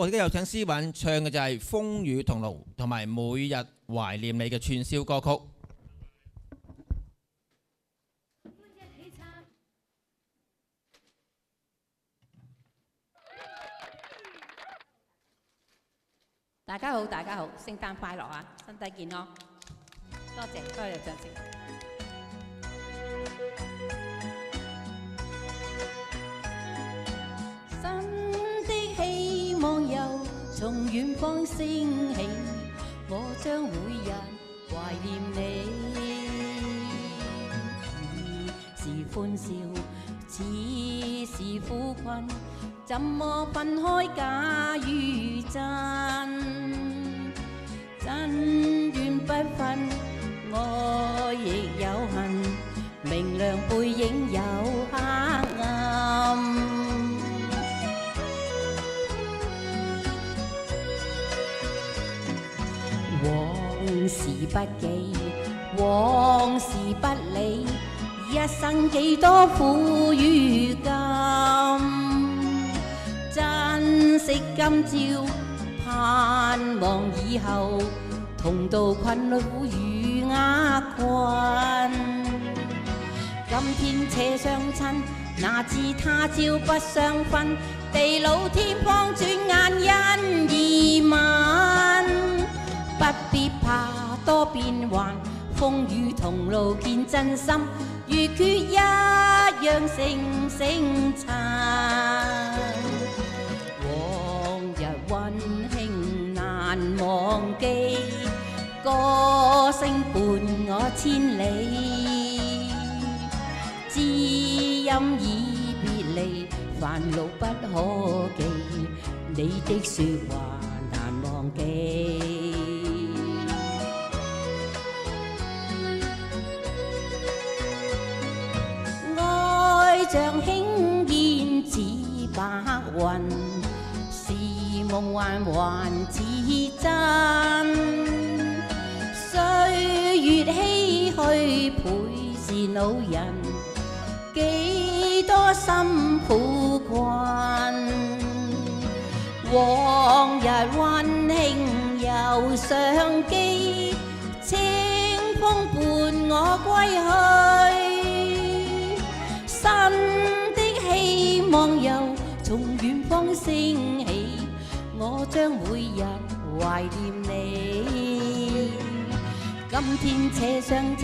我而家有請詩韻唱嘅就係《風雨同路》同埋《每日懷念你》嘅串燒歌曲。大家好，大家好，聖誕快樂啊！身體健康，多謝掌聲。新的希望又從遠方升起，我將每日懷念你。是歡笑，似是苦困，怎麼分開假與真？真怨不分，愛亦有恨，明亮背影有黑暗。往事不記，往事不理，一生幾多苦與甘，珍惜今朝，盼望以後，同渡困苦與厄困。今天且相親，哪知他朝不相分，地老天荒轉眼因移民。不必怕多變幻，風雨同路見真心，如缺一樣誠誠塵。往日溫馨難忘記，歌聲伴我千里。知音已別離，煩惱不可記，你的說話難忘記。像輕煙似白雲，是夢幻還似真。歲月唏噓倍是老人，幾多心苦困。往日溫馨又相記，清風伴我歸去。新的希望又從遠方升起，我將每日懷念你。今天且相親，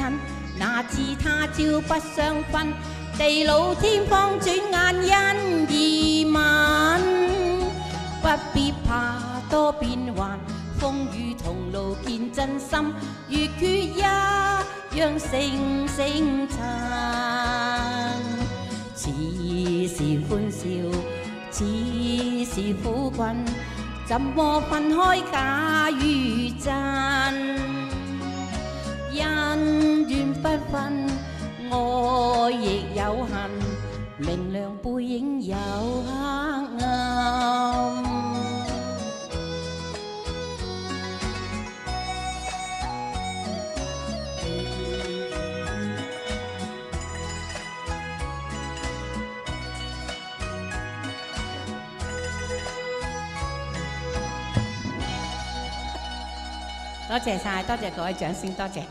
哪知他朝不相分，地老天荒轉眼因移民。不必怕多變幻，風雨同路見真心，如缺一樣誠誠塵。似是歡笑，似是苦困，怎麼分開假與真？恩怨不分，愛亦有恨，明亮背影有黑暗。多謝晒，多謝各位掌聲，多謝。